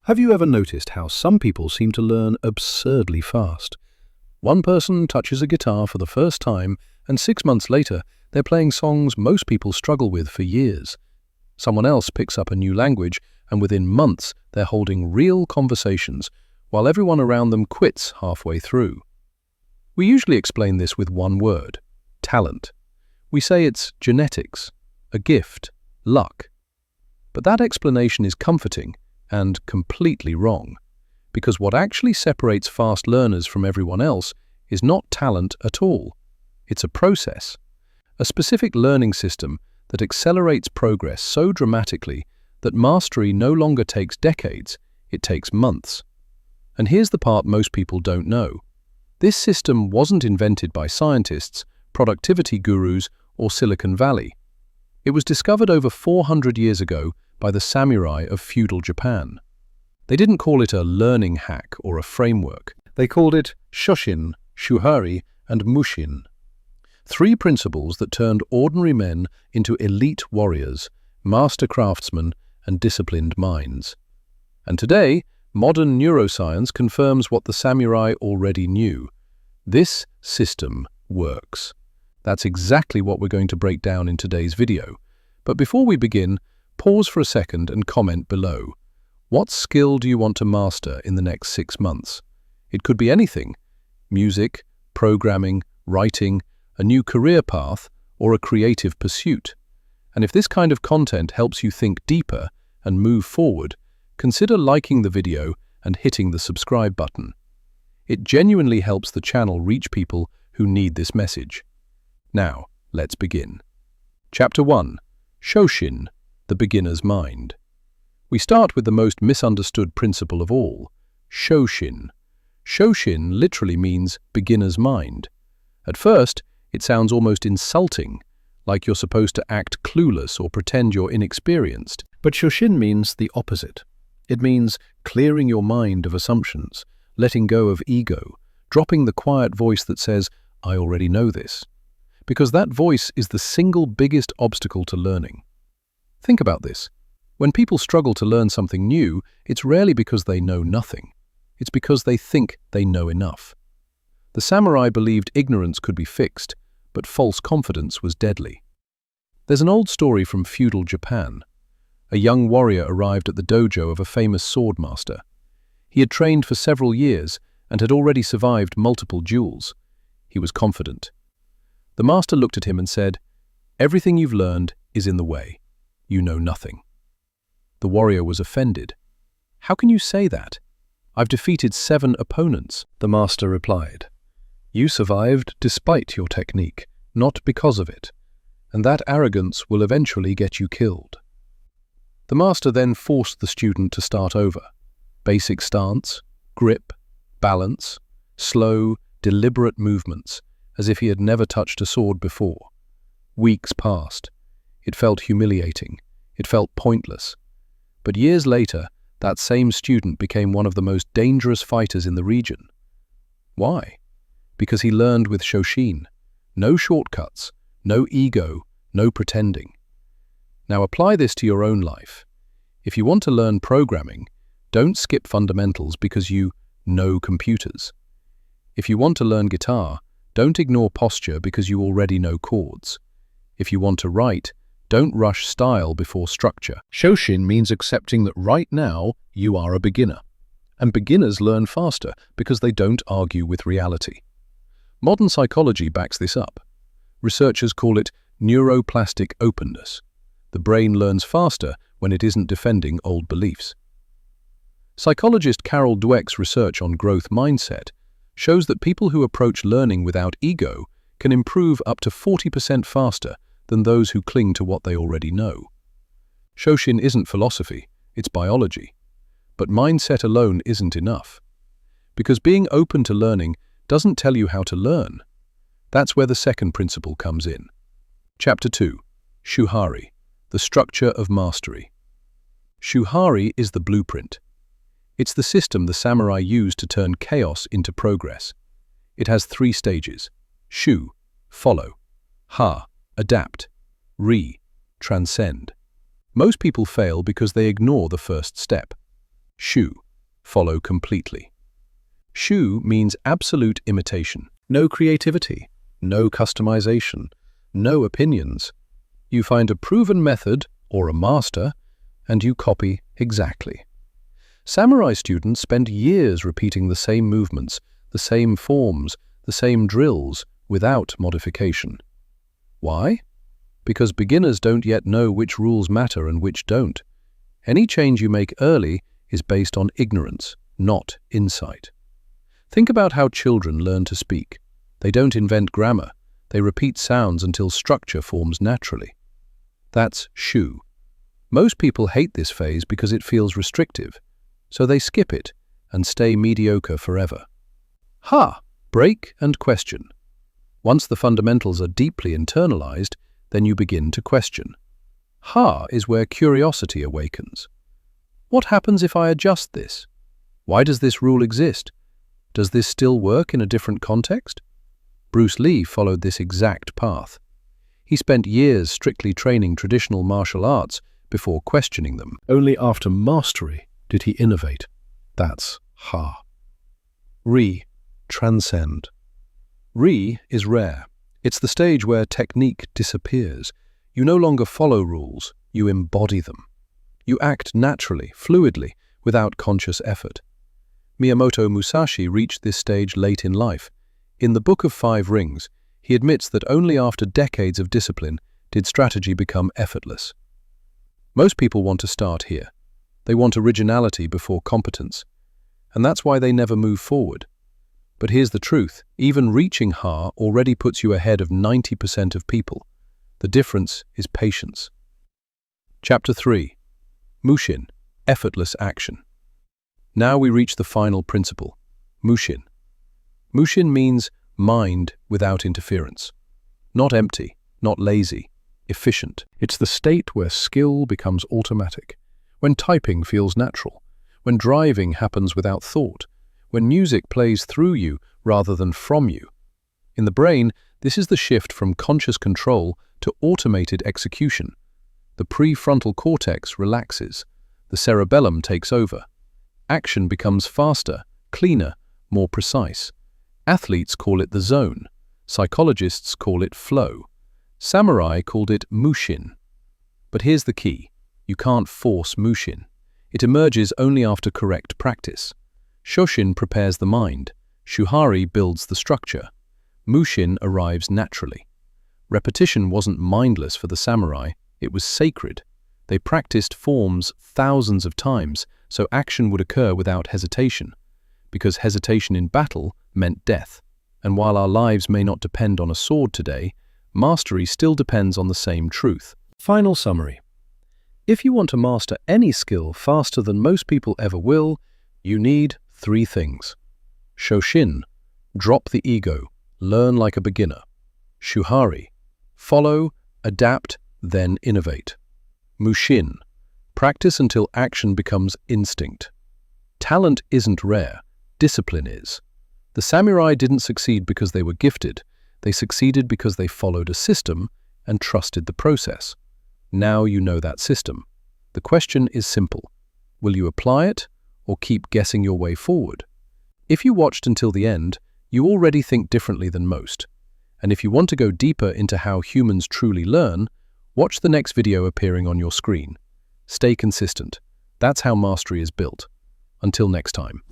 Have you ever noticed how some people seem to learn absurdly fast? One person touches a guitar for the first time, and 6 months later, they're playing songs most people struggle with for years. Someone else picks up a new language, and within months, they're holding real conversations, while everyone around them quits halfway through. We usually explain this with one word: talent. We say it's genetics, a gift, luck. But that explanation is comforting and completely wrong, because what actually separates fast learners from everyone else is not talent at all. It's a process, a specific learning system that accelerates progress so dramatically that mastery no longer takes decades, it takes months. And here's the part most people don't know. This system wasn't invented by scientists, productivity gurus, or Silicon Valley. It was discovered over 400 years ago by the samurai of feudal Japan. They didn't call it a learning hack or a framework. They called it Shoshin, Shuhari, and Mushin. 3 principles that turned ordinary men into elite warriors, master craftsmen, and disciplined minds. And today, modern neuroscience confirms what the samurai already knew. This system works. That's exactly what we're going to break down in today's video. But before we begin, pause for a second and comment below. What skill do you want to master in the next 6 months? It could be anything: music, programming, writing, a new career path, or a creative pursuit. And if this kind of content helps you think deeper and move forward, consider liking the video and hitting the subscribe button. It genuinely helps the channel reach people who need this message. Now, let's begin. Chapter 1. Shoshin, the beginner's mind. We start with the most misunderstood principle of all: Shoshin. Shoshin literally means beginner's mind. At first, it sounds almost insulting, like you're supposed to act clueless or pretend you're inexperienced. But Shoshin means the opposite. It means clearing your mind of assumptions, letting go of ego, dropping the quiet voice that says, "I already know this." Because that voice is the single biggest obstacle to learning. Think about this. When people struggle to learn something new, it's rarely because they know nothing. It's because they think they know enough. The samurai believed ignorance could be fixed, but false confidence was deadly. There's an old story from feudal Japan. A young warrior arrived at the dojo of a famous sword master. He had trained for several years and had already survived multiple duels. He was confident. The master looked at him and said, "Everything you've learned is in the way. You know nothing." The warrior was offended. "How can you say that? I've defeated 7 opponents," the master replied. "You survived despite your technique, not because of it, and that arrogance will eventually get you killed." The master then forced the student to start over. Basic stance, grip, balance, slow, deliberate movements, as if he had never touched a sword before. Weeks passed. It felt humiliating. It felt pointless. But years later, that same student became one of the most dangerous fighters in the region. Why? Because he learned with Shoshin. No shortcuts, no ego, no pretending. Now apply this to your own life. If you want to learn programming, don't skip fundamentals because you know computers. If you want to learn guitar, don't ignore posture because you already know chords. If you want to write, don't rush style before structure. Shoshin means accepting that right now you are a beginner. And beginners learn faster because they don't argue with reality. Modern psychology backs this up. Researchers call it neuroplastic openness. The brain learns faster when it isn't defending old beliefs. Psychologist Carol Dweck's research on growth mindset shows that people who approach learning without ego can improve up to 40% faster than those who cling to what they already know. Shoshin isn't philosophy, it's biology. But mindset alone isn't enough. Because being open to learning doesn't tell you how to learn. That's where the second principle comes in. Chapter 2. Shuhari, the structure of mastery. Shuhari is the blueprint. It's the system the samurai used to turn chaos into progress. It has 3 stages: Shu, follow; Ha, adapt; Ri, transcend. Most people fail because they ignore the first step. Shu, follow completely. Shu means absolute imitation. No creativity, no customization, no opinions. You find a proven method or a master, and you copy exactly. Samurai students spend years repeating the same movements, the same forms, the same drills, without modification. Why? Because beginners don't yet know which rules matter and which don't. Any change you make early is based on ignorance, not insight. Think about how children learn to speak. They don't invent grammar. They repeat sounds until structure forms naturally. That's Shu. Most people hate this phase because it feels restrictive, so they skip it and stay mediocre forever. Ha! Break and question. Once the fundamentals are deeply internalized, then you begin to question. Ha is where curiosity awakens. What happens if I adjust this? Why does this rule exist? Does this still work in a different context? Bruce Lee followed this exact path. He spent years strictly training traditional martial arts before questioning them. Only after mastery did he innovate. That's Ha. Ri, transcend. Ri is rare. It's the stage where technique disappears. You no longer follow rules, you embody them. You act naturally, fluidly, without conscious effort. Miyamoto Musashi reached this stage late in life. In the Book of Five Rings, he admits that only after decades of discipline did strategy become effortless. Most people want to start here. They want originality before competence, and that's why they never move forward. But here's the truth, even reaching Ha already puts you ahead of 90% of people. The difference is patience. Chapter 3. Mushin, effortless action. Now we reach the final principle, Mushin. Mushin means mind without interference. Not empty, not lazy, efficient. It's the state where skill becomes automatic, when typing feels natural, when driving happens without thought, when music plays through you rather than from you. In the brain, this is the shift from conscious control to automated execution. The prefrontal cortex relaxes, the cerebellum takes over. Action becomes faster, cleaner, more precise. Athletes call it the zone. Psychologists call it flow. Samurai called it mushin. But here's the key. You can't force mushin. It emerges only after correct practice. Shoshin prepares the mind. Shuhari builds the structure. Mushin arrives naturally. Repetition wasn't mindless for the samurai, it was sacred. They practiced forms thousands of times, so action would occur without hesitation. Because hesitation in battle meant death. And while our lives may not depend on a sword today, mastery still depends on the same truth. Final summary. If you want to master any skill faster than most people ever will, you need 3 things. Shoshin, drop the ego, learn like a beginner. Shuhari, follow, adapt, then innovate. Mushin, practice until action becomes instinct. Talent isn't rare, discipline is. The samurai didn't succeed because they were gifted, they succeeded because they followed a system and trusted the process. Now you know that system. The question is simple. Will you apply it or keep guessing your way forward? If you watched until the end, you already think differently than most. And if you want to go deeper into how humans truly learn, watch the next video appearing on your screen. Stay consistent. That's how mastery is built. Until next time.